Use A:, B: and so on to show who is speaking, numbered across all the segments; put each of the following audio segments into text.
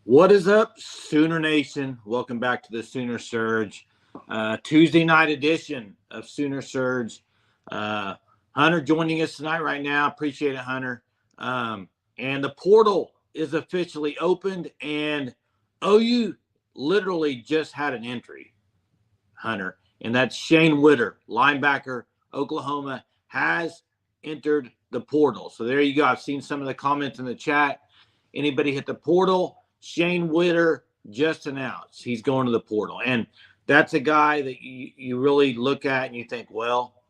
A: What is up, Sooner Nation? Welcome back to the Sooner Surge, Tuesday night edition of Sooner Surge. Hunter joining us tonight right now. Appreciate it, Hunter. And the portal is officially opened, and OU literally just had an entry, Hunter, and that's Shane Witter, linebacker, Oklahoma, has entered the portal. So there you go. I've seen some of the comments in the chat. Anybody hit the portal? Shane Witter just announced he's going to the portal. And that's a guy that you really look at and you think, well,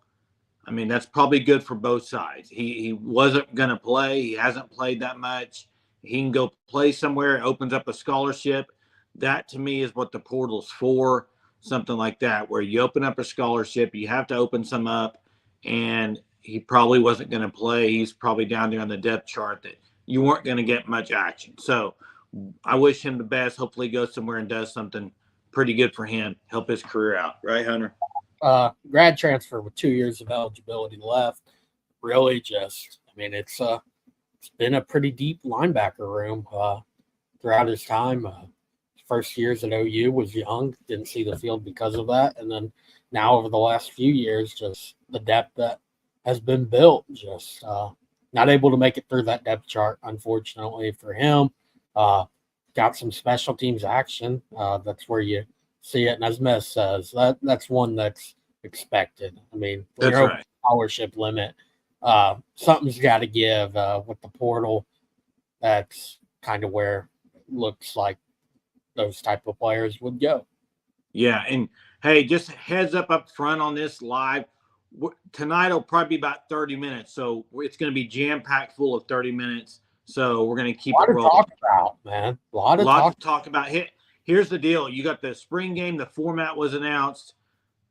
A: I mean, that's probably good for both sides. He wasn't going to play. He hasn't played that much. He can go play somewhere. It opens up a scholarship. That, to me, is what the portal's for, something like that, where you open up a scholarship. You have to open some up, and he probably wasn't going to play. He's probably down there on the depth chart that you weren't going to get much action. So I wish him the best. Hopefully he goes somewhere and does something pretty good for him, help his career out. Right, Hunter?
B: Grad transfer with 2 years of eligibility left. Really just, I mean, it's been a pretty deep linebacker room throughout his time. First years at OU was young, didn't see the field because of that. And then now over the last few years, just the depth that has been built, just not able to make it through that depth chart, unfortunately for him. Got some special teams action. That's where you see it. And as Mez says, that's one that's expected. I mean, when
A: That's
B: you're
A: right.
B: Scholarship limit, something's got to give with the portal. That's kind of where it looks like those type of players would go.
A: Yeah, and hey, just heads up front on this live. Tonight will probably be about 30 minutes, so it's going to be jam-packed full of 30 minutes. So we're going to keep it rolling.
B: A lot to talk about, man. A lot
A: to talk about. Here's the deal. You got the spring game. The format was announced.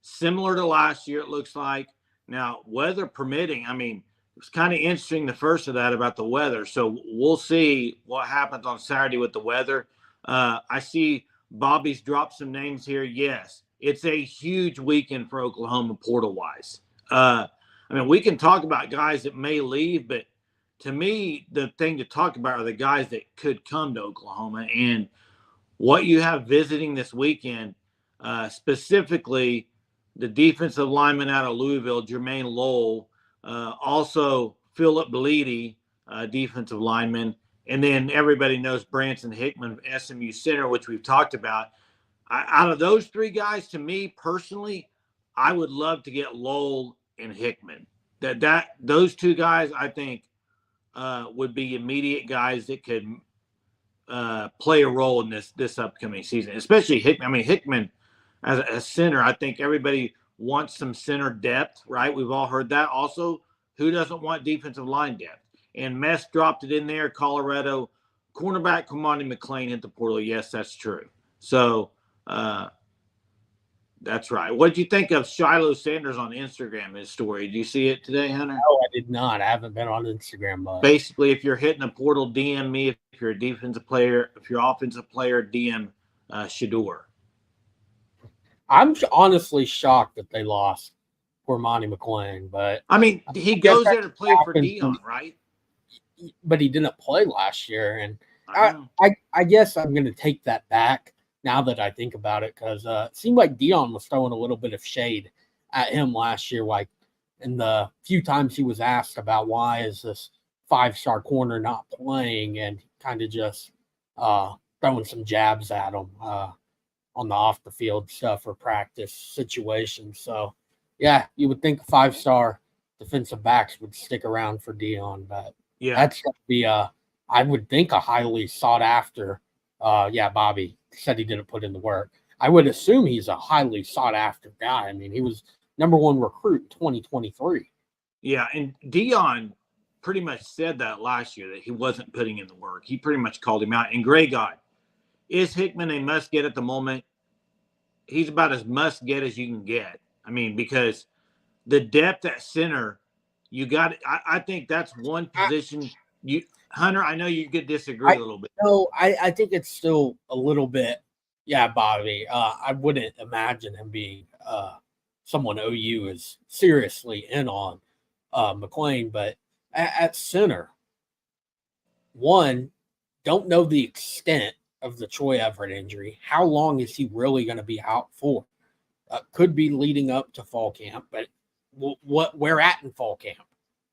A: Similar to last year, it looks like. Now, weather permitting, I mean, it was kind of interesting, the first of that, about the weather. So we'll see what happens on Saturday with the weather. I see Bobby's dropped some names here. Yes, it's a huge weekend for Oklahoma portal-wise. I mean, we can talk about guys that may leave, but to me, the thing to talk about are the guys that could come to Oklahoma. And what you have visiting this weekend, specifically the defensive lineman out of Louisville, Jermaine Lowell, also Philip Bleedy, defensive lineman, and then everybody knows Branson Hickman, SMU center, which we've talked about. Out of those three guys, to me personally, I would love to get Lowell and Hickman. Those two guys, I think, would be immediate guys that could play a role in this upcoming season, especially Hickman. I mean, Hickman as a center, I think everybody wants some center depth, right? We've all heard that. Also, who doesn't want defensive line depth? And Mess dropped it in there. Colorado cornerback Kamani McLean hit the portal. Yes, that's true. So that's right. What did you think of Shiloh Sanders on Instagram, his story? Did you see it today, Hunter?
B: No, I did not. I haven't been on Instagram much.
A: Basically, if you're hitting a portal, DM me. If you're a defensive player, if you're offensive player, DM Shador.
B: I'm honestly shocked that they lost Cormani McLean, but
A: I mean, he goes there to play for Dion, right?
B: But he didn't play last year, and I guess I'm going to take that back now that I think about it, because it seemed like Dion was throwing a little bit of shade at him last year, like in the few times he was asked about why is this 5-star corner not playing, and kind of just throwing some jabs at him on the off the field stuff or practice situations. So yeah, you would think 5-star defensive backs would stick around for Dion, but
A: yeah,
B: that's going to be I would think a highly sought after. Bobby said he didn't put in the work. I would assume he's a highly sought after guy. I mean, he was number 1 recruit in 2023.
A: Yeah, and Dion pretty much said that last year, that he wasn't putting in the work. He pretty much called him out. And Gray God, is Hickman a must get at the moment? He's about as must get as you can get. I mean, because the depth at center, you got. I think that's one position. Hunter, I know you could disagree a little bit.
B: No, I think it's still a little bit. Yeah, Bobby. I wouldn't imagine him being someone OU is seriously in on McLean, but at center, one, don't know the extent of the Troy Everett injury. How long is he really going to be out for? Could be leading up to fall camp, but what we're at in fall camp,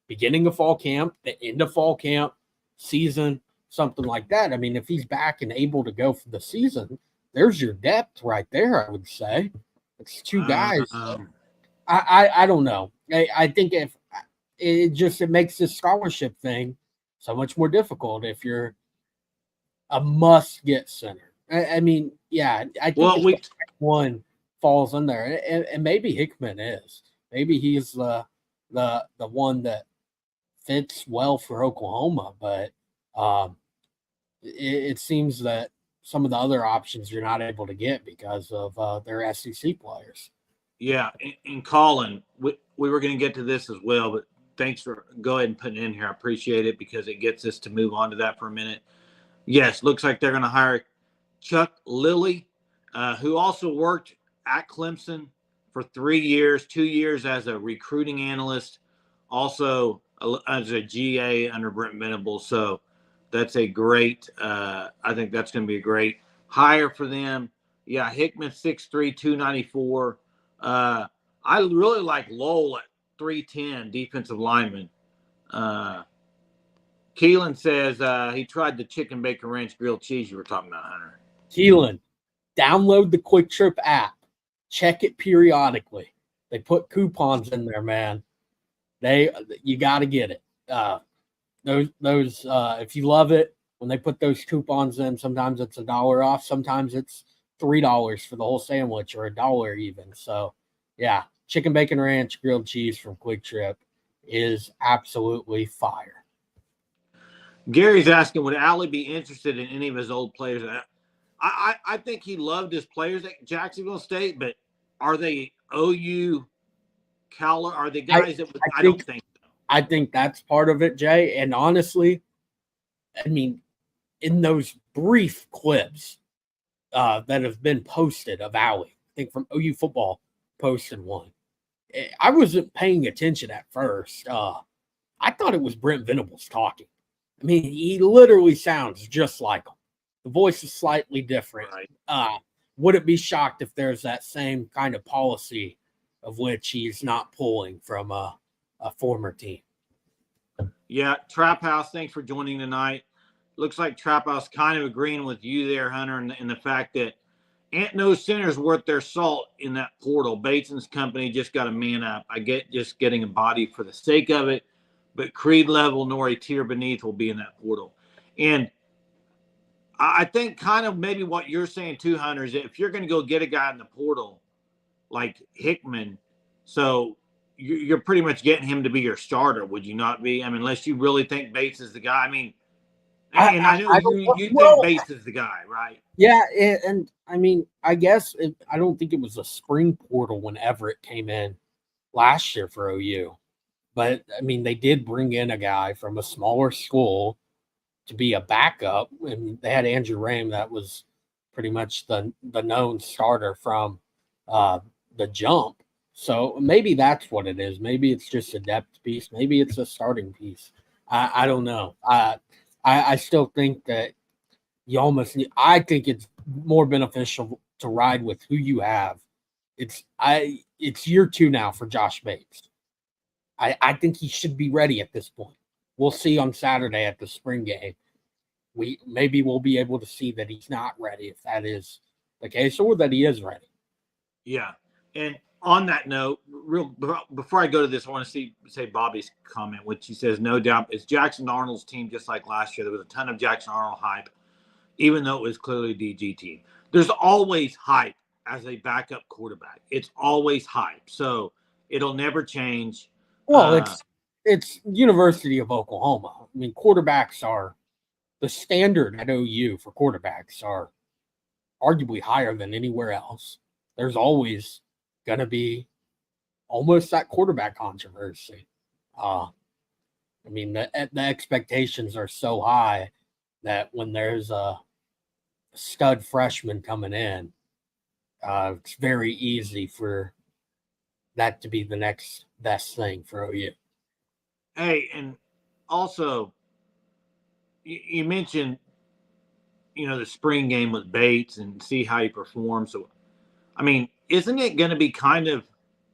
B: beginning of fall camp, the end of fall camp, season, something like that. I mean, if he's back and able to go for the season, there's your depth right there. I would say it's two guys. I don't know. I think if it makes this scholarship thing so much more difficult if you're a must get center. I mean, yeah, I think one falls in there, and maybe Hickman is. Maybe he's the one that fits well for Oklahoma, but it seems that some of the other options you're not able to get because of their SEC players.
A: Yeah, and Colin, we were going to get to this as well, but thanks for go ahead and putting it in here. I appreciate it because it gets us to move on to that for a minute. Yes, looks like they're going to hire Chuck Lilly, who also worked at Clemson for 3 years, 2 years as a recruiting analyst, also as a GA under Brent Venables. So that's a great, I think that's going to be a great hire for them. Yeah, Hickman, 6'3", 294. I really like Lowell at 310, defensive lineman. Keelan says he tried the chicken bacon ranch grilled cheese you were talking about, Hunter.
B: Keelan, download the Quick Trip app. Check it periodically. They put coupons in there, man. You got to get it. Those if you love it, when they put those coupons in, sometimes it's $1 off, sometimes it's $3 for the whole sandwich or $1 even. So, yeah, chicken bacon ranch grilled cheese from Quick Trip is absolutely fire.
A: Gary's asking, would Allie be interested in any of his old players? I think he loved his players at Jacksonville State, but are they OU caliber? Are they guys that would, I don't think so.
B: I think that's part of it, Jay. And honestly, I mean, in those brief clips that have been posted of Allie, I think from OU football posted one. I wasn't paying attention at first. I thought it was Brent Venables talking. I mean, he literally sounds just like him. The voice is slightly different.
A: Right.
B: Wouldn't be shocked if there's that same kind of policy of which he's not pulling from a former team.
A: Yeah, Trap House, thanks for joining tonight. Looks like Trap House kind of agreeing with you there, Hunter, in the fact that ain't no center's worth their salt in that portal. Bateson's company just got to man up. I get just getting a body for the sake of it, but Creed level nor a tier beneath will be in that portal. And I think kind of maybe what you're saying too, Hunter, is if you're going to go get a guy in the portal like Hickman, so you're pretty much getting him to be your starter, would you not be? I mean, unless you really think Bates is the guy. I mean, and I know you think Bates is the guy, right?
B: Yeah, and I mean, I guess I don't think it was a spring portal when Everett came in last year for OU. But, I mean, they did bring in a guy from a smaller school to be a backup. And they had Andrew Rame that was pretty much the known starter from the jump. So maybe that's what it is. Maybe it's just a depth piece. Maybe it's a starting piece. I don't know. I still think that you almost need – I think it's more beneficial to ride with who you have. It's year 2 now for Josh Bates. I think he should be ready at this point. We'll see on Saturday at the spring game. We'll be able to see that he's not ready if that is the case, or that he is ready.
A: Yeah. And on that note, before I go to this, I want to say Bobby's comment, which he says, no doubt, it's Jackson Arnold's team just like last year. There was a ton of Jackson Arnold hype, even though it was clearly a DG team. There's always hype as a backup quarterback. It's always hype. So it'll never change.
B: Well, it's University of Oklahoma. I mean, quarterbacks are the standard at OU for quarterbacks are arguably higher than anywhere else. There's always going to be almost that quarterback controversy. I mean, the expectations are so high that when there's a stud freshman coming in, it's very easy for that to be the next best thing for OU.
A: Hey, and also, you mentioned the spring game with Bates and see how he performs. So, I mean, isn't it going to be kind of,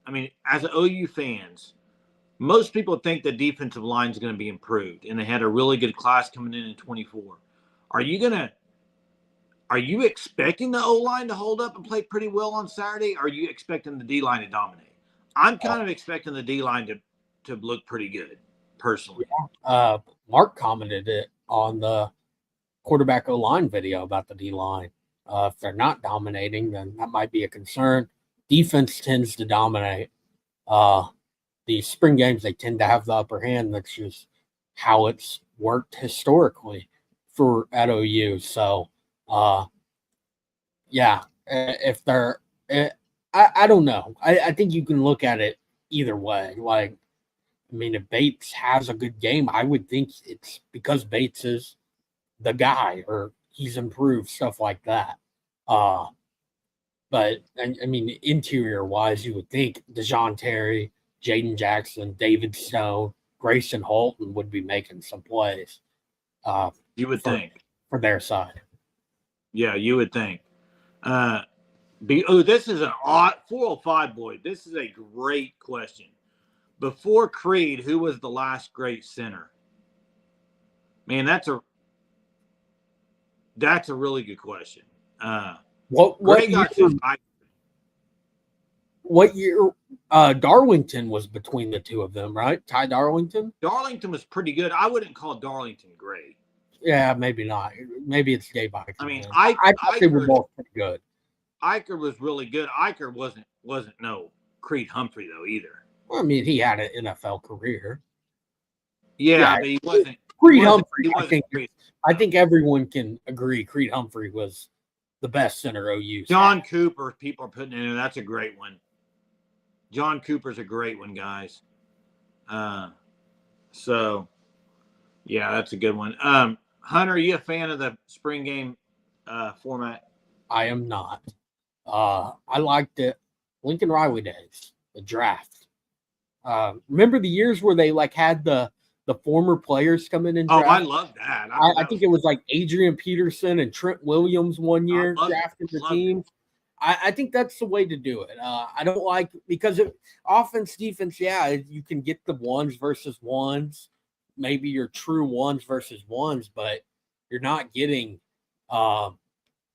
A: I mean, as OU fans, most people think the defensive line is going to be improved, and they had a really good class coming in 24. Are you going to Are you expecting the O line to hold up and play pretty well on Saturday? Or are you expecting the D line to dominate? I'm kind of expecting the D line to look pretty good, personally.
B: Mark commented it on the quarterback O line video about the D line. If they're not dominating, then that might be a concern. Defense tends to dominate. The spring games, they tend to have the upper hand. That's just how it's worked historically for at OU. So, yeah, if they're, I don't know. I think you can look at it either way. Like, I mean, if Bates has a good game, I would think it's because Bates is the guy or he's improved, stuff like that. But I mean, interior wise, you would think DeJoun Terry, Jaden Jackson, David Stone, Grayson Holton would be making some plays.
A: You would think
B: for their side.
A: Yeah, you would think. This is an odd 405, boy. This is a great question. Before Creed, who was the last great center? Man, that's a really good question.
B: What year? Darlington was between the two of them, right? Ty Darlington.
A: Darlington was pretty good. I wouldn't call Darlington great.
B: Yeah, maybe not. Maybe it's Dave Eicher.
A: I mean,
B: I thought they were both pretty good.
A: Eicher was really good. Eicher wasn't no Creed Humphrey though either.
B: Well, I mean, he had an NFL career.
A: Yeah, but he wasn't
B: Creed Humphrey. I think everyone can agree Creed Humphrey was the best center OU.
A: John Cooper, people are putting in there. That's a great one. John Cooper's a great one, guys. So, yeah, that's a good one. Hunter, are you a fan of the spring game format?
B: I am not. I liked it. Lincoln Riley days, the draft. Remember the years where they had the former players come in and draft?
A: Oh, I love that.
B: I think it was like Adrian Peterson and Trent Williams one year drafting the team. I think that's the way to do it. I don't like because offense, defense, yeah, you can get the ones versus ones, maybe your true ones versus ones, but you're not getting the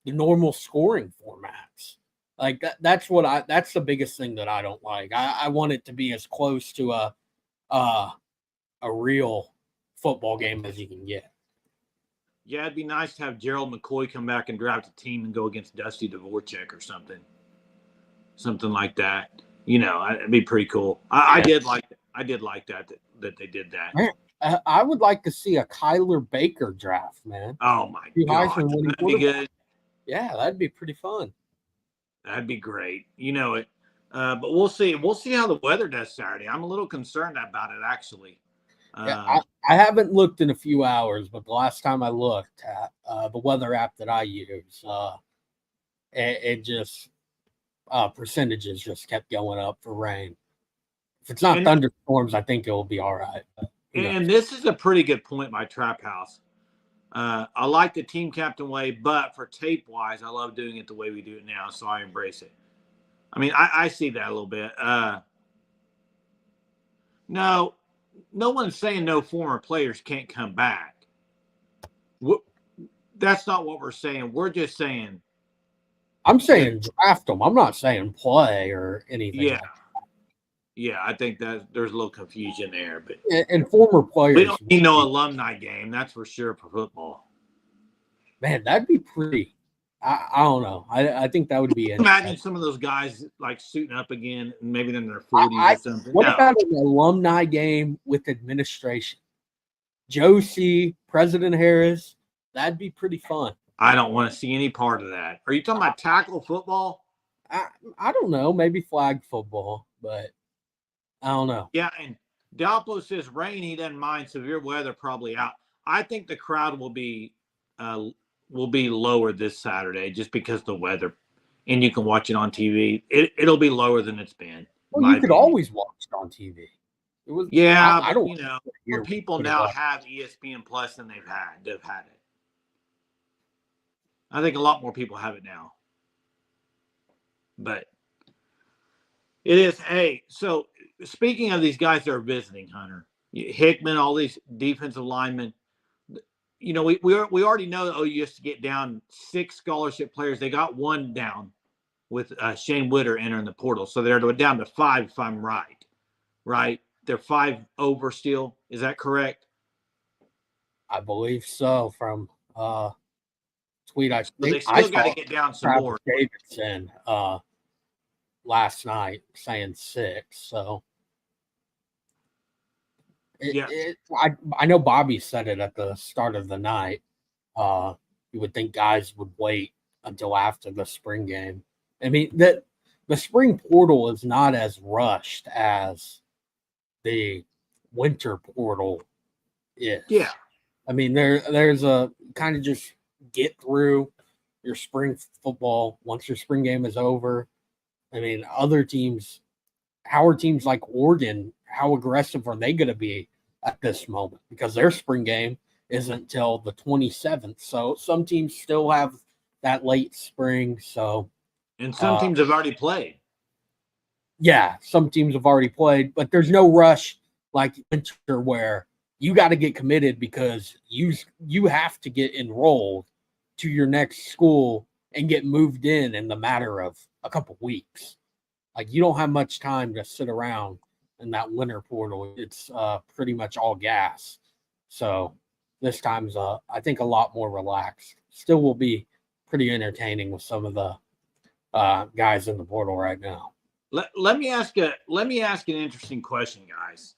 B: normal scoring formats. Like that's the biggest thing that I don't like. I want it to be as close to a real football game as you can get.
A: Yeah, it'd be nice to have Gerald McCoy come back and draft a team and go against Dusty Dvorak or something like that. It'd be pretty cool. I did like that they did that.
B: Man, I would like to see a Kyler Baker draft, man.
A: Oh my God, that'd be good.
B: Yeah, that'd be pretty fun.
A: That'd be great. But we'll see. We'll see how the weather does Saturday. I'm a little concerned about it, actually.
B: Yeah, I haven't looked in a few hours, but the last time I looked at the weather app that I use, it just percentages just kept going up for rain. If it's not thunderstorms, I think it will be all right.
A: And this is a pretty good point by Trap House. I like the team captain way, but for tape wise, I love doing it the way we do it now, so I embrace it. I mean, I see that a little bit. No one's saying no former players can't come back. That's not what we're saying. We're just saying.
B: I'm saying draft them. I'm not saying play or anything.
A: Yeah. Yeah, I think that there's a little confusion there. But
B: and former players.
A: We don't need no alumni game. That's for sure for football.
B: Man, that'd be pretty. I don't know. I think that would be.
A: Imagine some of those guys suiting up again, and maybe in their 40s or something.
B: What about an alumni game with administration? Josie, President Harris, that'd be pretty fun.
A: I don't want to see any part of that. Are you talking about tackle football?
B: I don't know. Maybe flag football, but I don't know.
A: Yeah, and Dalpo says rain. He doesn't mind severe weather. Probably out. I think the crowd will be lower this Saturday just because of the weather, and you can watch it on TV. It'll be lower than it's been.
B: Well, you could always watch it on TV. It was
A: I don't more people now have ESPN Plus than they've had it. I think a lot more people have it now. But it is. Hey, so speaking of these guys that are visiting, Hunter, Hickman, all these defensive linemen, we already know OU used to get down 6 scholarship players. They got one down with Shane Witter entering the portal. So they're down to 5, if I'm right. Right? They're 5 over still. Is that correct?
B: I believe so. From tweet I
A: So they
B: think I
A: still got to
B: saw
A: get down some
B: Travis
A: more.
B: Davidson last night saying 6. So
A: Yeah.
B: I know Bobby said it at the start of the night. You would think guys would wait until after the spring game. I mean, that the spring portal is not as rushed as the winter portal is.
A: Yeah.
B: I mean, there's a kind of just get through your spring football once your spring game is over. I mean, other teams, how are teams like Oregon, how aggressive are they going to be at this moment? Because their spring game isn't till the 27th. So some teams still have that late spring. So,
A: And some teams have already played.
B: Yeah, some teams have already played, but there's no rush like winter where you got to get committed because you have to get enrolled to your next school and get moved in the matter of a couple weeks. Like you don't have much time to sit around in that winter portal. It's pretty much all gas. So this time's I think a lot more relaxed. Still will be pretty entertaining with some of the guys in the portal right now.
A: Let me ask an interesting question, guys.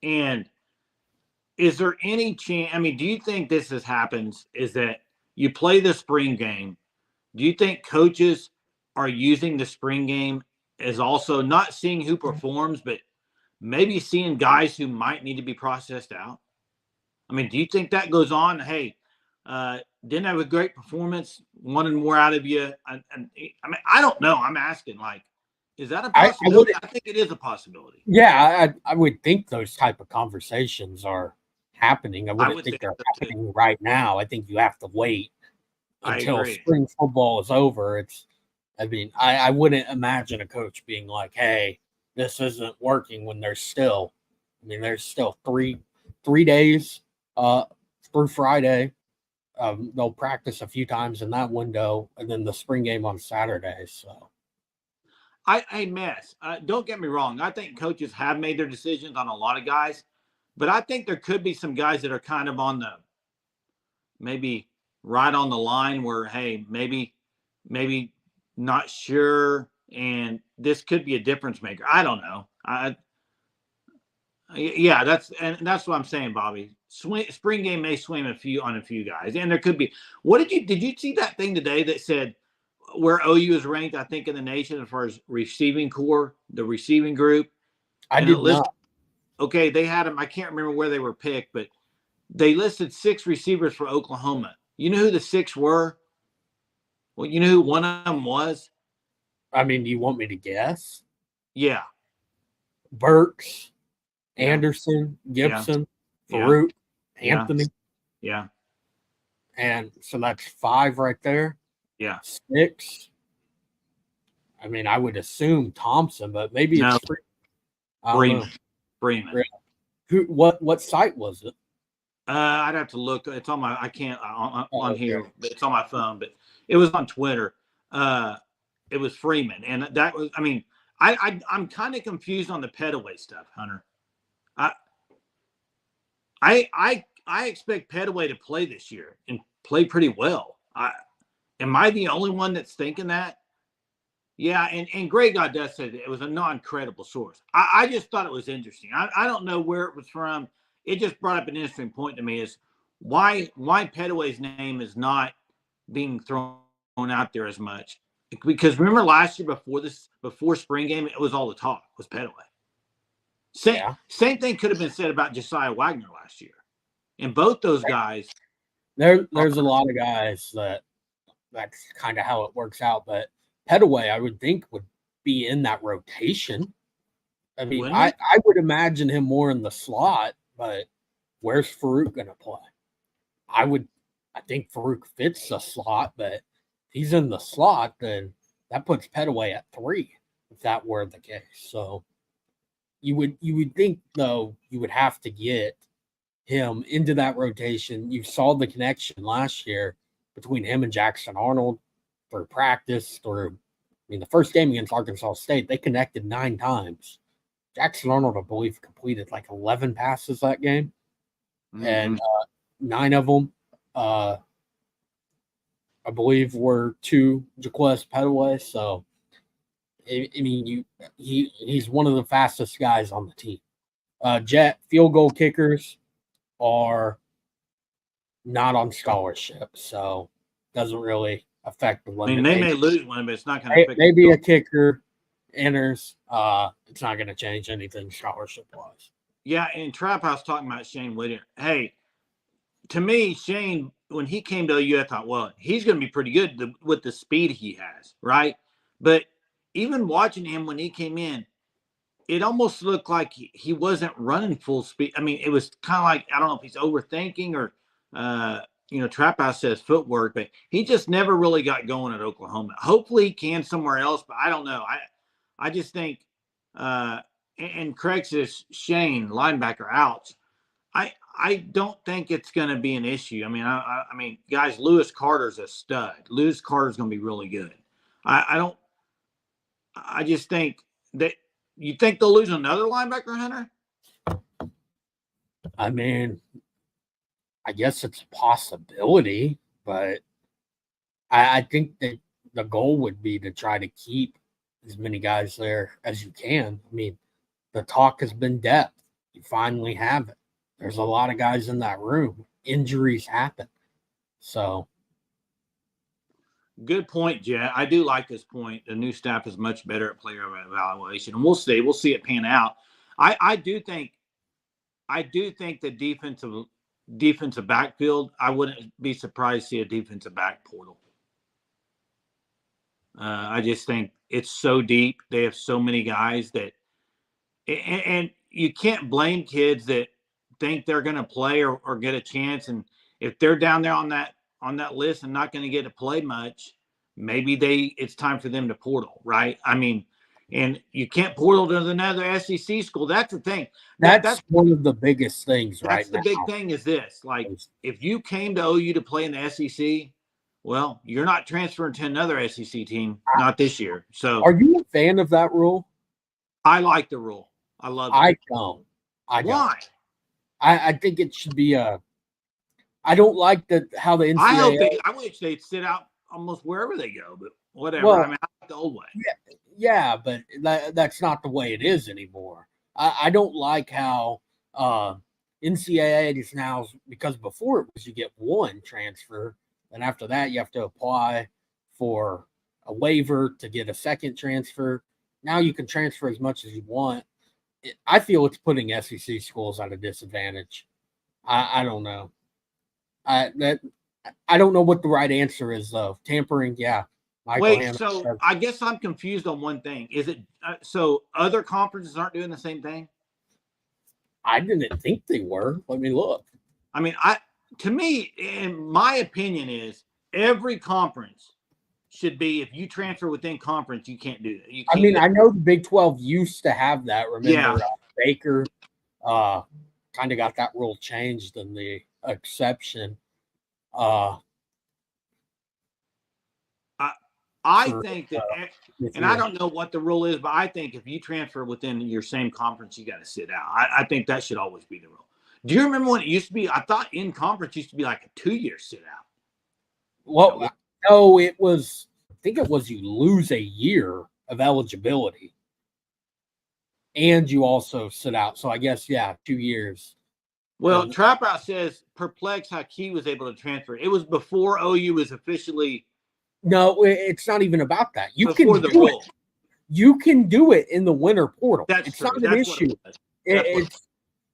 A: And is there any chance? I mean, do you think this happens? Is that you play the spring game? Do you think coaches are using the spring game as also not seeing who performs, but maybe seeing guys who might need to be processed out? I mean, do you think that goes on? Hey, didn't have a great performance, wanted more out of you. I mean, I don't know. I'm asking, like, is that a possibility? I think it is a possibility.
B: Yeah, I would think those type of conversations are happening. I wouldn't think they're happening right now. I think you have to wait until spring football is over. I wouldn't imagine a coach being like, hey, this isn't working when there's still 3 days through Friday. They'll practice a few times in that window and then the spring game on Saturday. So
A: I mess. Don't get me wrong. I think coaches have made their decisions on a lot of guys, but I think there could be some guys that are kind of on the maybe right on the line where, hey, maybe not sure, and this could be a difference maker. I don't know. That's what I'm saying, Bobby. Spring game may swing on a few guys, and there could be. Did you see that thing today that said where OU is ranked, I think, in the nation as far as receiving core, the receiving group?
B: I did not.
A: Okay, they had them. I can't remember where they were picked, but they listed 6 receivers for Oklahoma. You know who the 6 were? Well, you know who one of them was?
B: I mean, do you want me to guess?
A: Yeah.
B: Burks, Anderson, Gibson, Farouk, Anthony.
A: Yeah.
B: And so that's 5 right there.
A: Yeah.
B: 6. I mean, I would assume Thompson, but maybe it's
A: Freeman.
B: What site was it?
A: I'd have to look. It's on my. I can't on here. It's on my phone, but it was on Twitter. It was Freeman, and that was. I mean, I'm kind of confused on the Petaway stuff, Hunter. I expect Petaway to play this year and play pretty well. Am I the only one that's thinking that? Yeah, and Greg Goddess said it was a non-credible source. I just thought it was interesting. I don't know where it was from. It just brought up an interesting point to me: is why Petaway's name is not being thrown out there as much. Because remember last year before spring game, it was all the talk was Petaway. Same thing could have been said about Josiah Wagner last year, and both those guys.
B: There's a lot of guys that's kind of how it works out, but Petaway, I would think, would be in that rotation. I mean, I would imagine him more in the slot, but where's Farouk going to play? I think Farouk fits the slot, but he's in the slot, then that puts Petaway at 3 if that were the case. So you would think though you would have to get him into that rotation. You saw the connection last year between him and Jackson Arnold through practice, through the first game against Arkansas State, they connected 9 times. Jackson Arnold, I believe, completed like 11 passes that game, and 9 of them, I believe, were to Jaquez Petaway. So, he's one of the fastest guys on the team. Jet field goal kickers are not on scholarship, so doesn't really affect the limitation.
A: They may lose one, but it's not going to affect.
B: Maybe a kicker enters. It's not going to change anything scholarship wise.
A: Yeah, and Trap House talking about Shane Whittier. Hey, to me, Shane, when he came to OU, I thought, well, he's going to be pretty good with the speed he has, right? But even watching him when he came in, it almost looked like he wasn't running full speed. I mean, it was kind of like, I don't know if he's overthinking or, Trap House says footwork, but he just never really got going at Oklahoma. Hopefully he can somewhere else, but I don't know. I just think, and Craig says Shane, linebacker, ouch. I don't think it's going to be an issue. I mean, guys, Lewis Carter's a stud. Lewis Carter's going to be really good. I just think that you think they'll lose another linebacker, Hunter?
B: I mean, I guess it's a possibility, but I think that the goal would be to try to keep as many guys there as you can. I mean, the talk has been depth. You finally have it. There's a lot of guys in that room. Injuries happen. So.
A: Good point, Jet. I do like this point. The new staff is much better at player evaluation, and we'll see. We'll see it pan out. I do think the defensive backfield, I wouldn't be surprised to see a defensive back portal. I just think it's so deep. They have so many guys that, and you can't blame kids that think they're going to play or get a chance. And if they're down there on that list and not going to get to play much, maybe it's time for them to portal, right? I mean, and you can't portal to another SEC school. That's the thing.
B: That's one of the biggest things right now.
A: That's the big thing is this. Like, if you came to OU to play in the SEC, well, you're not transferring to another SEC team, not this year. So
B: are you a fan of that rule?
A: I like the rule. I love it.
B: I don't.
A: Why?
B: I think it should be I don't like how the NCAA.
A: I wish they'd sit out almost wherever they go, but whatever. Well, I like the old way.
B: Yeah, but that's not the way it is anymore. I don't like how NCAA is now, because before it was you get one transfer, and after that you have to apply for a waiver to get a second transfer. Now you can transfer as much as you want. I feel it's putting SEC schools at a disadvantage. I don't know. I don't know what the right answer is, though. Tampering, yeah.
A: So I guess I'm confused on one thing. Is it so other conferences aren't doing the same thing?
B: I didn't think they were. Let me look.
A: I mean, to me, in my opinion, is every conference should be, if you transfer within conference, you can't do that.
B: I know the Big 12 used to have that. Remember, Baker kind of got that rule changed in the exception.
A: I think that, and I don't know what the rule is, but I think if you transfer within your same conference, you got to sit out. I think that should always be the rule. Do you remember when it used to be? I thought in conference used to be like a 2-year sit out.
B: Well, no, it was. I think it was you lose a year of eligibility, and you also sit out. So I guess 2 years.
A: Well, Trap Out says perplex how Key was able to transfer. It was before OU was officially.
B: No, it's not even about that. You can
A: do it.
B: You can do it in the winter portal.
A: It's
B: not an issue. It's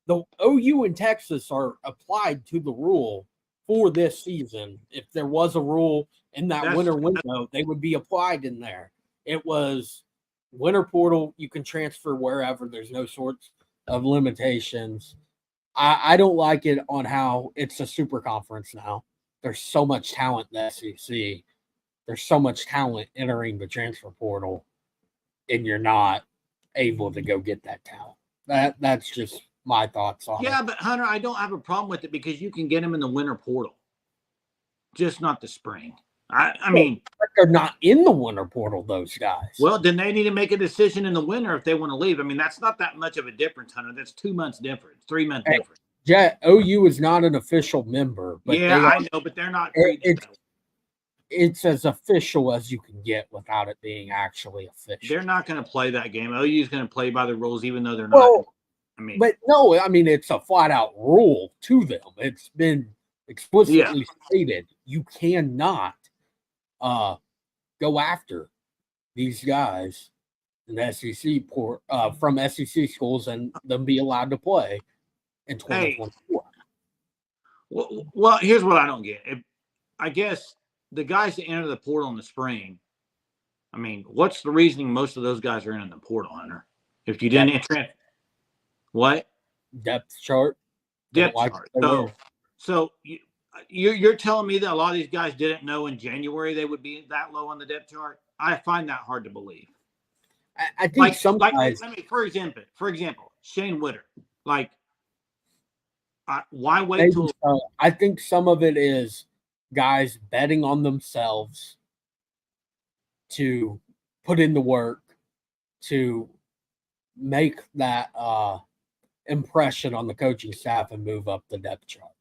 B: the OU and Texas are applied to the rule for this season. If there was a rule in that winter window, they would be applied in there. It was winter portal. You can transfer wherever. There's no sorts of limitations. I don't like it on how it's a super conference now. There's so much talent in the SEC there's so much talent entering the transfer portal, and you're not able to go get that talent. That's just my thoughts on it.
A: Yeah, but Hunter, I don't have a problem with it because you can get them in the winter portal, just not the spring. I mean,
B: but they're not in the winter portal, those guys.
A: Well, then they need to make a decision in the winter if they want to leave. I mean, that's not that much of a difference, Hunter. That's 2 months difference, 3 months difference.
B: Yeah, OU is not an official member, but
A: yeah, I know, but they're not treated that way.
B: It's as official as you can get without it being actually official.
A: They're not going to play that game. OU is going to play by the rules, even though they're
B: not.
A: I mean,
B: but no, I mean it's a flat out rule to them. It's been explicitly stated you cannot go after these guys in the SEC from SEC schools and them be allowed to play in 2024.
A: Well, here's what I don't get. I guess the guys that enter the portal in the spring, I mean, what's the reasoning most of those guys are in the portal, Hunter? If you didn't enter, what?
B: Depth chart.
A: Depth chart. So you're telling me that a lot of these guys didn't know in January they would be that low on the depth chart? I find that hard to believe.
B: I think some guys.
A: I mean, for example, Shane Witter. Like, why wait till?
B: I think some of it is guys betting on themselves to put in the work to make that impression on the coaching staff and move up the depth chart.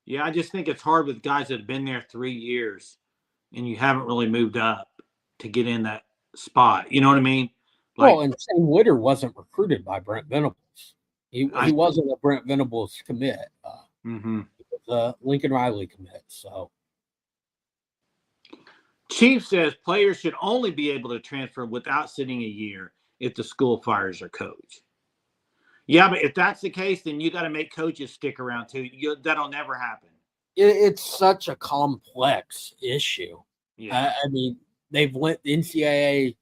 A: Yeah, I just think it's hard with guys that have been there 3 years and you haven't really moved up to get in that spot. You know what I mean?
B: Well, and Shane Witter wasn't recruited by Brent Venables. He wasn't a Brent Venables commit. He was a Lincoln Riley commit. So,
A: Chief says players should only be able to transfer without sitting a year if the school fires their coach. Yeah, but if that's the case, then you got to make coaches stick around too. That'll never happen.
B: It's such a complex issue.
A: Yeah.
B: I mean, the NCAA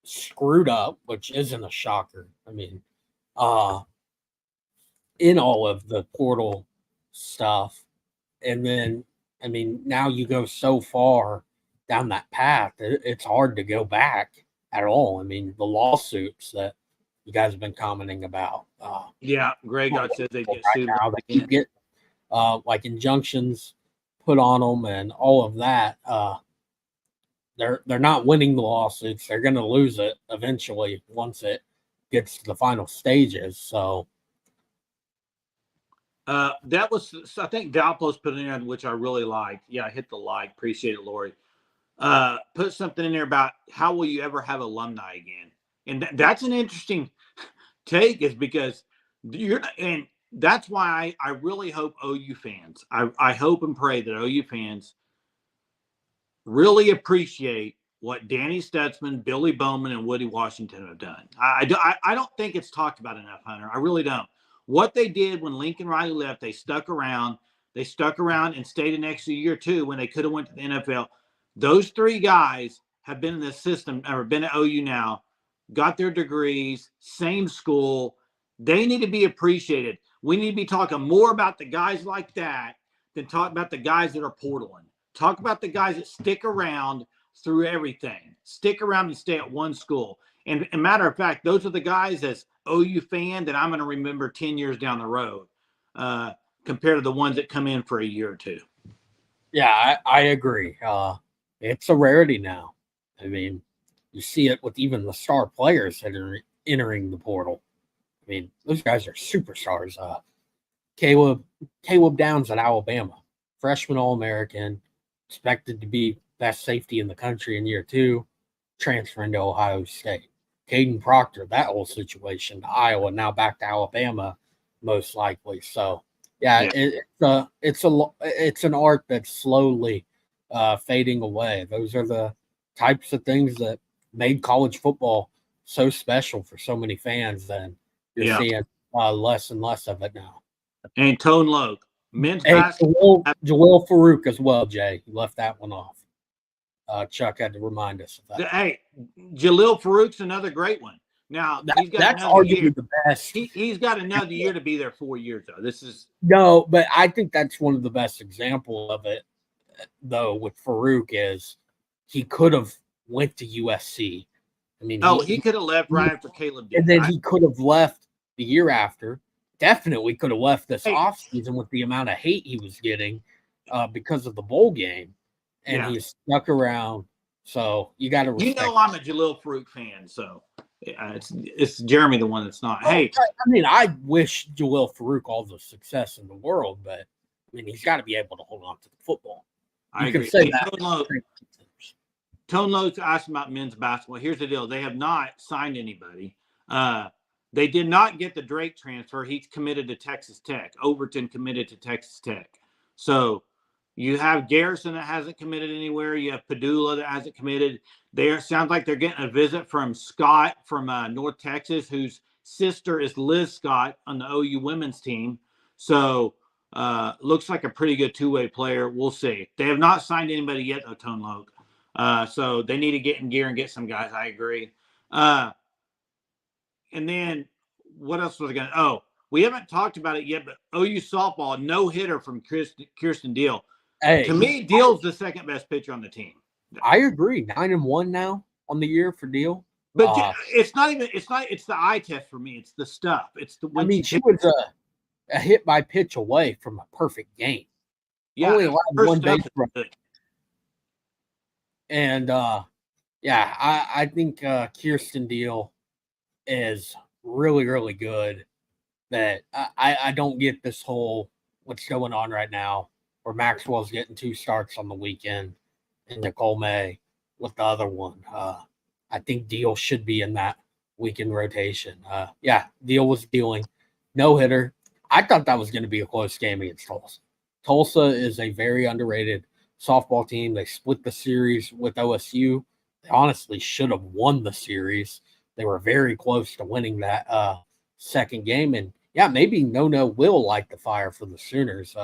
B: screwed up, which isn't a shocker. I mean, in all of the portal stuff. And then, I mean, now you go so far down that path, it's hard to go back at all. I mean, the lawsuits that you guys have been commenting about.
A: Greg said they get sued.
B: Now they keep getting like injunctions put on them and all of that. They're not winning the lawsuits. They're going to lose it eventually once it gets to the final stages. So
A: that was, I think Dalpo's put in there, which I really liked. Yeah, I hit the like. Appreciate it, Lori. Put something in there about how will you ever have alumni again? And that's an interesting take, is because and that's why I really hope OU fans, I hope and pray that OU fans really appreciate what Danny Stutzman, Billy Bowman, and Woody Washington have done. I don't think it's talked about enough, Hunter. I really don't. What they did when Lincoln Riley left, they stuck around. They stuck around and stayed an extra year too when they could have went to the NFL. Those three guys have been in the system, or been at OU now, got their degrees, same school. They need to be appreciated. We need to be talking more about the guys like that than talk about the guys that are portaling. Talk about the guys that stick around through everything. Stick around and stay at one school. And a matter of fact, those are the guys as OU fan that I'm going to remember 10 years down the road compared to the ones that come in for a year or two.
B: Yeah, I agree. It's a rarity now. I mean, you see it with even the star players that are entering the portal. I mean, those guys are superstars. Caleb Downs at Alabama, freshman All-American, expected to be best safety in the country in year 2, transferring to Ohio State. Caden Proctor, that whole situation to Iowa, now back to Alabama, most likely. So, it's an art that's slowly fading away. Those are the types of things that made college football so special for so many fans. Then you're seeing less and less of it now.
A: And Tone Logue, men's basketball.
B: Jalil Farouk as well, Jay. You left that one off. Chuck had to remind us of that.
A: Hey, Jalil Farouk's another great one. Now,
B: that's arguably the best.
A: He's got another year to be there 4 years, though.
B: No, but I think that's one of the best examples of it. though, with Farouk is he could have went to USC. I mean,
A: he could have left right after Caleb did.
B: And then he could have left the year after. Definitely could have left this offseason with the amount of hate he was getting because of the bowl game. And he's stuck around. So you got to respect.
A: I'm a Jalil Farouk fan, so it's Jeremy the one that's not. Hey,
B: I mean, I wish Jalil Farouk all the success in the world, but I mean, he's got to be able to hold on to the football.
A: I agree.
B: Can say that.
A: Tone Lowe's asked about men's basketball. Here's the deal. They have not signed anybody. They did not get the Drake transfer. He's committed to Texas Tech. Overton committed to Texas Tech. So you have Garrison that hasn't committed anywhere. You have Padula that hasn't committed. Sounds like they're getting a visit from Scott from North Texas, whose sister is Liz Scott on the OU women's team. So looks like a pretty good two-way player. We'll see. They have not signed anybody yet, though, Tone Lowe. So they need to get in gear and get some guys. I agree. And then what else was I going to? Oh, we haven't talked about it yet, but OU softball, no hitter from Kirsten Deal.
B: Hey,
A: to me, Deal's the second best pitcher on the team.
B: I agree. 9-1 now on the year for Deal.
A: But it's the eye test for me. It's the stuff. It's the.
B: I mean, she was a hit by pitch away from a perfect game.
A: Yeah,
B: only allowed one base run. And I think Kirsten Deal is really, really good. That I don't get this whole what's going on right now where Maxwell's getting 2 starts on the weekend and Nicole May with the other one. I think Deal should be in that weekend rotation. Deal was dealing no hitter. I thought that was going to be a close game against Tulsa. Tulsa is a very underrated softball team. They split the series with OSU. They honestly should have won the series. They were very close to winning that second game. And maybe No will light the fire for the Sooners.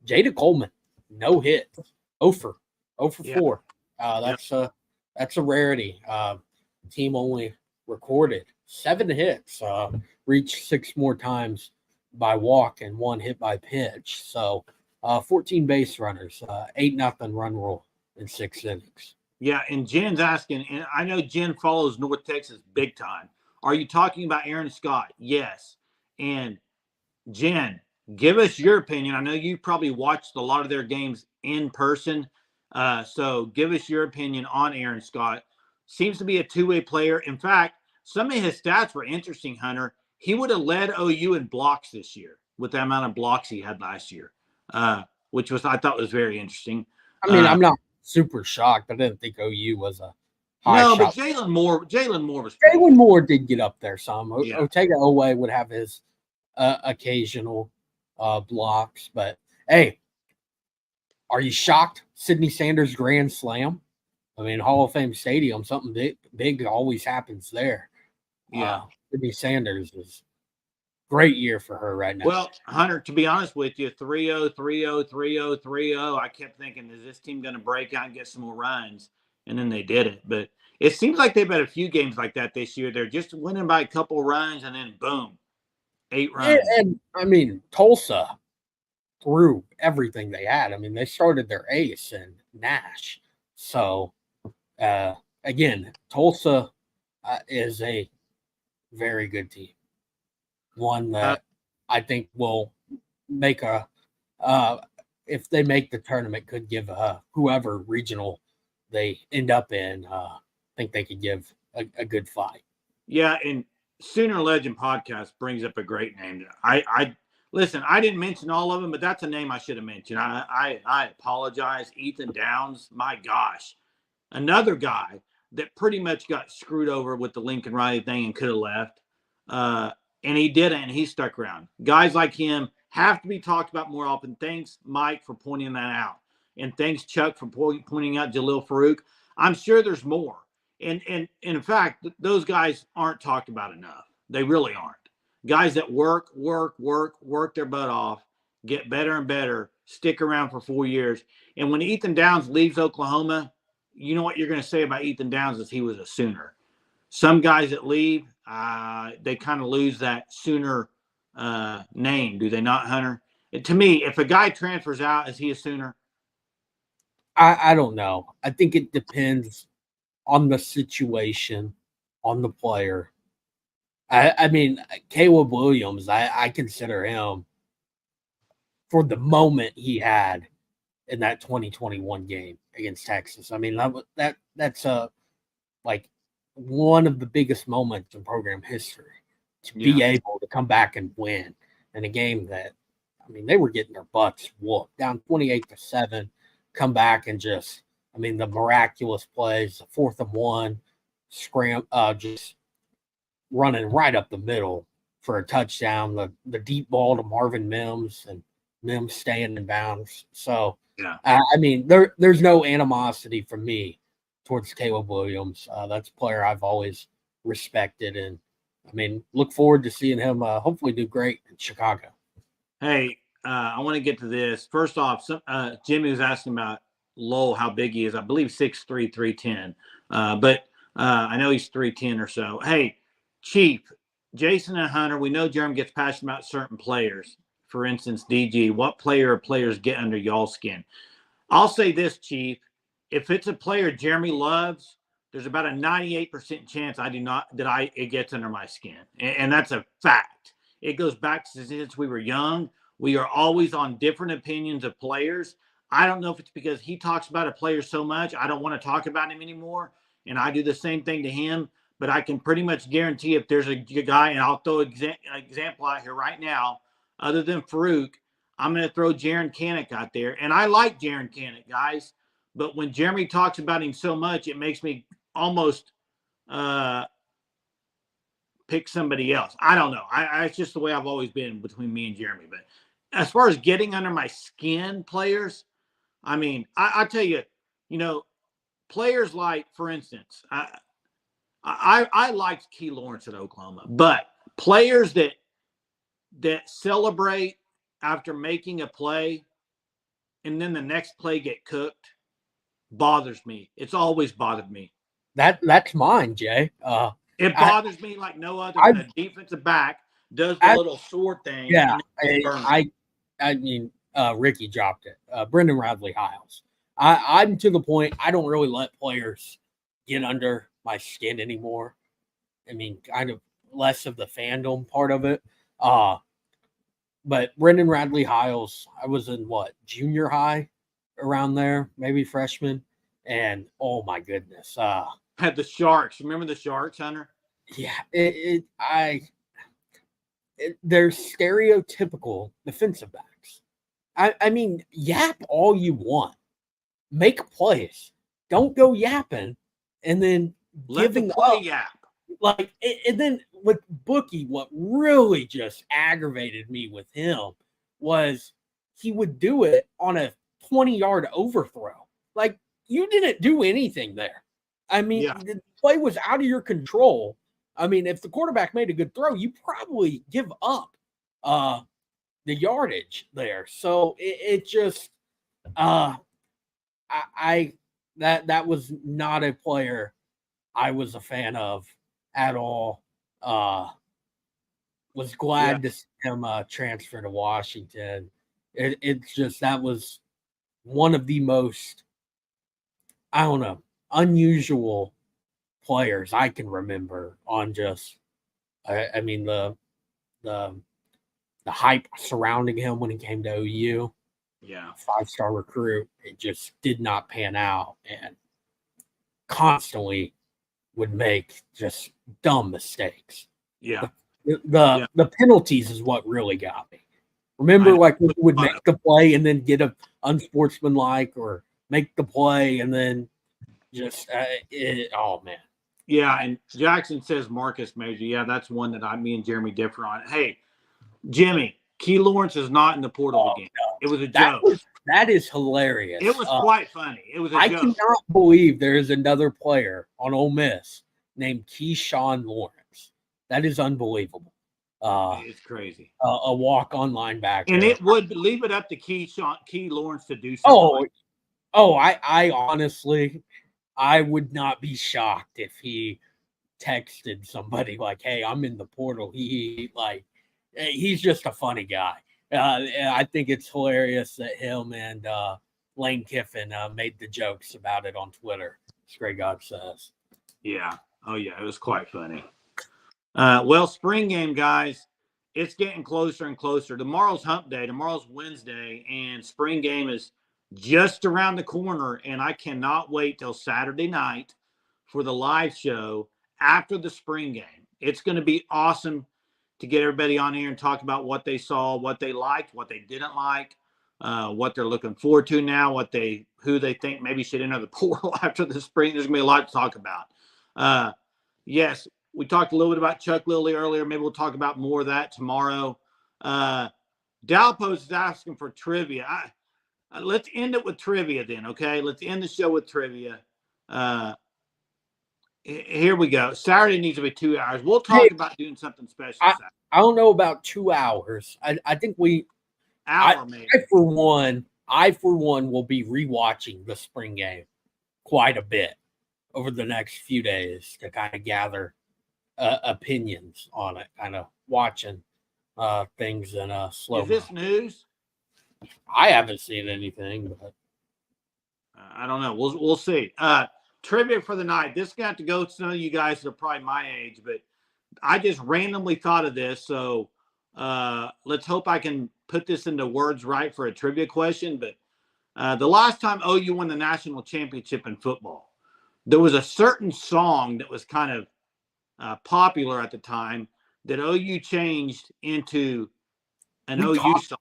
B: Jada Coleman, no hit, 0 for 4. That's a rarity. Team only recorded 7 hits, reached 6 more times by walk and 1 hit by pitch. So 14 base runners, 8-0 run rule in 6 innings.
A: Yeah, and Jen's asking, and I know Jen follows North Texas big time. Are you talking about Aaron Scott? Yes. And Jen, give us your opinion. I know you probably watched a lot of their games in person. So give us your opinion on Aaron Scott. Seems to be a two-way player. In fact, some of his stats were interesting, Hunter. He would have led OU in blocks this year with the amount of blocks he had last year, which I thought was very interesting.
B: I mean, I'm not super shocked. I didn't think OU was a high shot.
A: But Jalen Moore was.
B: Jalen Moore did get up there some.
A: Yeah.
B: Otega Owe would have his occasional blocks, but hey, are you shocked? Sidney Sanders grand slam. I mean, Hall of Fame Stadium, something big always happens there.
A: Yeah,
B: Sidney Sanders is great year for her right now.
A: Well, Hunter, to be honest with you, 3-0, 3-0, 3-0, 3-0. I kept thinking, is this team going to break out and get some more runs? And then they did it. But it seems like they've had a few games like that this year. They're just winning by a couple runs, and then boom, 8 runs.
B: And I mean, Tulsa threw everything they had. I mean, they started their ace in Nash. So, again, Tulsa is a very good team. One that I think will make if they make the tournament, could give whoever regional they end up in, I think they could give a good fight.
A: Yeah, and Sooner Legend Podcast brings up a great name. I listen, I didn't mention all of them, but that's a name I should have mentioned. I apologize. Ethan Downs, my gosh. Another guy that pretty much got screwed over with the Lincoln Riley thing and could have left. And he didn't, and he stuck around. Guys like him have to be talked about more often. Thanks, Mike, for pointing that out. And thanks, Chuck, for pointing out Jalil Farouk. I'm sure there's more. And in fact, those guys aren't talked about enough. They really aren't. Guys that work their butt off, get better and better, stick around for 4 years. And when Ethan Downs leaves Oklahoma, you know what you're going to say about Ethan Downs is he was a Sooner. Some guys that leave, they kind of lose that Sooner name, do they not, Hunter? And to me, if a guy transfers out, is he a Sooner?
B: I don't know. I think it depends on the situation, on the player. I mean, Caleb Williams, I consider him for the moment he had in that 2021 game against Texas. I mean, that's like one of the biggest moments in program history to be
A: Yeah.
B: able to come back and win in a game that, I mean, they were getting their butts whooped down 28-7, come back and just, I mean, the miraculous plays, the 4th and 1, just running right up the middle for a touchdown, the deep ball to Marvin Mims and Mims staying in bounds. So,
A: Yeah.
B: I mean, there's no animosity from me towards Caleb Williams. That's a player I've always respected, and I mean, look forward to seeing him hopefully do great in Chicago.
A: Hey, I want to get to this. First off, Jimmy was asking about Lowell, how big he is. I believe 6'3", 310. But I know he's 310 or so. Hey, Chief, Jason and Hunter, we know Jeremy gets passionate about certain players. For instance, DG, what player or players get under y'all's skin? I'll say this, Chief. If it's a player Jeremy loves, there's about a 98% chance it gets under my skin. And that's a fact. It goes back to since we were young. We are always on different opinions of players. I don't know if it's because he talks about a player so much, I don't want to talk about him anymore. And I do the same thing to him. But I can pretty much guarantee if there's a guy, and I'll throw an example out here right now, other than Farouk, I'm going to throw Jaron Canick out there. And I like Jaron Canick, guys. But when Jeremy talks about him so much, it makes me almost pick somebody else. I don't know. It's just the way I've always been between me and Jeremy. But as far as getting under my skin players, I mean, I tell you, players like, for instance, I liked Key Lawrence at Oklahoma, but players that celebrate after making a play and then the next play get cooked bothers me. It's always bothered me.
B: That's mine, Jay.
A: It bothers me like no other when a defensive back does the little sword thing.
B: Yeah,
A: and
B: I mean, Ricky dropped it. Brendan Radley Hiles. I'm to the point I don't really let players get under my skin anymore. I mean, kind of less of the fandom part of it. But Brendan Radley Hiles, I was in junior high, around there, maybe freshman, and oh my goodness,
A: had the Sharks. Remember the Sharks, Hunter?
B: Yeah, they're stereotypical defensive backs. I mean, yap all you want, make plays. Don't go yapping, and then giving up.
A: Yap.
B: And then with Bookie, what really just aggravated me with him was he would do it on a 20-yard overthrow. Like, you didn't do anything there. I mean, the play was out of your control. I mean, if the quarterback made a good throw, you probably give up the yardage there. So it just that was not a player I was a fan of at all. Was glad to see him transfer to Washington. It's just that was one of the most, I don't know, unusual players I can remember on just, I mean, the hype surrounding him when he came to OU.
A: Yeah.
B: 5-star recruit. It just did not pan out and constantly would make just dumb mistakes.
A: Yeah.
B: The penalties is what really got me. Remember, when he would make the play and then get a unsportsmanlike, or make the play and then just oh man.
A: Yeah, and Jackson says Marcus Major. Yeah, that's one that me and Jeremy differ on. Hey, Jimmy, Key Lawrence is not in the portal again. No. It was a joke.
B: That is hilarious.
A: It was quite funny. It was a joke.
B: I cannot believe there is another player on Ole Miss named Keyshawn Lawrence. That is unbelievable.
A: It's crazy.
B: A walk-on linebacker.
A: And it would leave it up to Key Lawrence to do something.
B: I honestly, I would not be shocked if he texted somebody like, "Hey, I'm in the portal." He's just a funny guy. I think it's hilarious that him and Lane Kiffin made the jokes about it on Twitter. As Greg God says.
A: Yeah. Oh, yeah. It was quite funny. Well, spring game, guys, it's getting closer and closer. Tomorrow's hump day. Tomorrow's Wednesday, and spring game is just around the corner. And I cannot wait till Saturday night for the live show after the spring game. It's going to be awesome to get everybody on here and talk about what they saw, what they liked, what they didn't like, what they're looking forward to now, who they think maybe should enter the portal after the spring. There's going to be a lot to talk about. Yes, we talked a little bit about Chuck Lilly earlier. Maybe we'll talk about more of that tomorrow. Dalpos is asking for trivia. Let's end it with trivia then, okay? Let's end the show with trivia. Here we go. Saturday needs to be 2 hours. We'll talk about doing something special Saturday.
B: I don't know about 2 hours. I think maybe. I for one will be rewatching the spring game quite a bit over the next few days to kind of gather opinions on it, kind of watching things in a slow.
A: Is this news?
B: I haven't seen anything, but
A: I don't know. We'll see. Trivia for the night. This got to go to some of you guys that are probably my age, but I just randomly thought of this. So let's hope I can put this into words right for a trivia question. But the last time OU won the national championship in football, there was a certain song that was kind of popular at the time that OU changed into an OU song.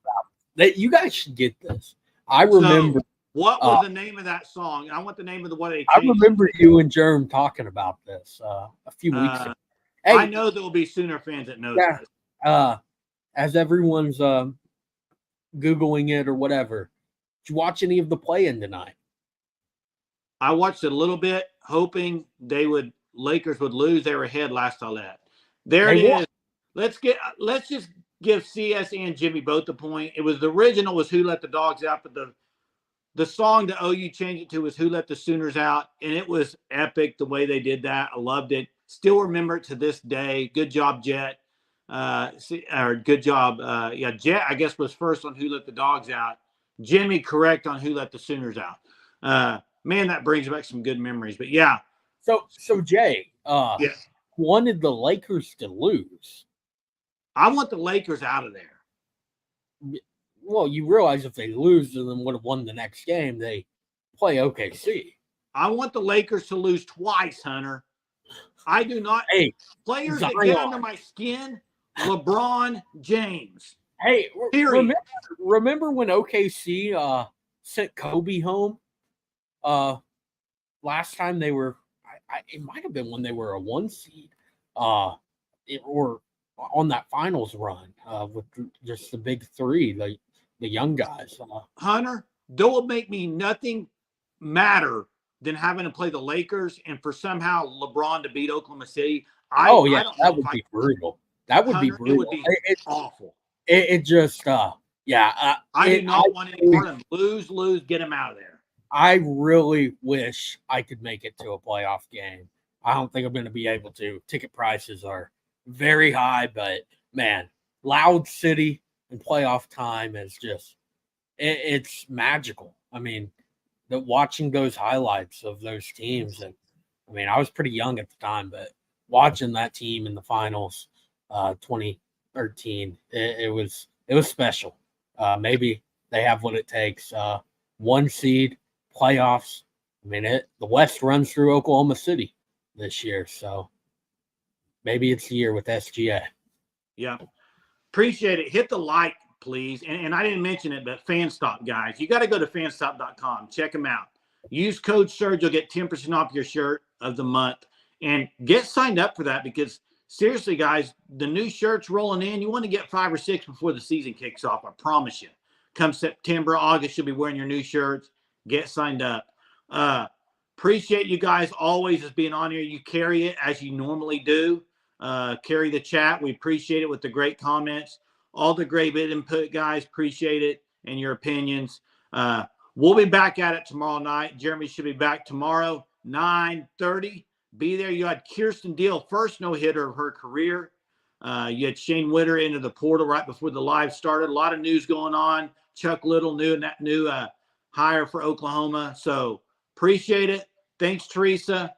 B: That you guys should get this. I remember.
A: So, what was the name of that song? I want the name of the what they changed.
B: I remember you and Jerm talking about this a few weeks ago.
A: Hey, I know there will be Sooner fans that know this.
B: As everyone's Googling it or whatever, did you watch any of the play-in tonight?
A: I watched it a little bit, hoping Lakers would lose. They were ahead last I left. There it is. Let's just give CS and Jimmy both the point. It was the original was Who Let the Dogs Out, but the song that OU changed it to was Who Let the Sooners Out, and it was epic the way they did that. I loved it. Still remember it to this day. Good job, Jet. Good job. Jet, I guess, was first on Who Let the Dogs Out. Jimmy correct on Who Let the Sooners Out. Man, that brings back some good memories. But yeah.
B: So Jay, wanted the Lakers to lose.
A: I want the Lakers out of there.
B: Well, you realize if they lose and then would have won the next game, they play OKC.
A: I want the Lakers to lose twice, Hunter. I do not.
B: Hey,
A: players that get under my skin, LeBron James.
B: Hey, remember when OKC sent Kobe home? Last time they were, it might have been when they were a 1 seed, or on that finals run with just the big three, the young guys.
A: Hunter, that will make me nothing matter than having to play the Lakers and for somehow LeBron to beat Oklahoma City.
B: That would be brutal. That would be brutal.
A: It would be awful.
B: It just,
A: I do not want any part of them. Lose, get them out of there.
B: I really wish I could make it to a playoff game. I don't think I'm going to be able to. Ticket prices are very high, but man, Loud City and playoff time is just, it's magical. I mean, watching those highlights of those teams, and I mean, I was pretty young at the time, but watching that team in the finals, 2013, it was special. Maybe they have what it takes. 1 seed, playoffs. I mean, the West runs through Oklahoma City this year, so maybe it's the year with SGA.
A: Yeah, appreciate it. Hit the like, please. And I didn't mention it, but FanStop, guys. You got to go to fanstop.com. Check them out. Use code SURGE. You'll get 10% off your shirt of the month. And get signed up for that because, seriously, guys, the new shirts rolling in. You want to get 5 or 6 before the season kicks off. I promise you. Come September, August, you'll be wearing your new shirts. Get signed up. Appreciate you guys always as being on here. You carry it as you normally do. Carry the chat. We appreciate it with the great comments. All the great input, guys. Appreciate it and your opinions. We'll be back at it tomorrow night. Jeremy should be back tomorrow, 9:30. Be there. You had Kirsten Deal, first no-hitter of her career. You had Shane Witter into the portal right before the live started. A lot of news going on. Chuck Little, new hire for Oklahoma. So appreciate it. Thanks, Teresa.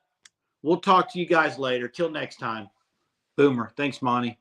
A: We'll talk to you guys later. Till next time. Boomer. Thanks, Monty.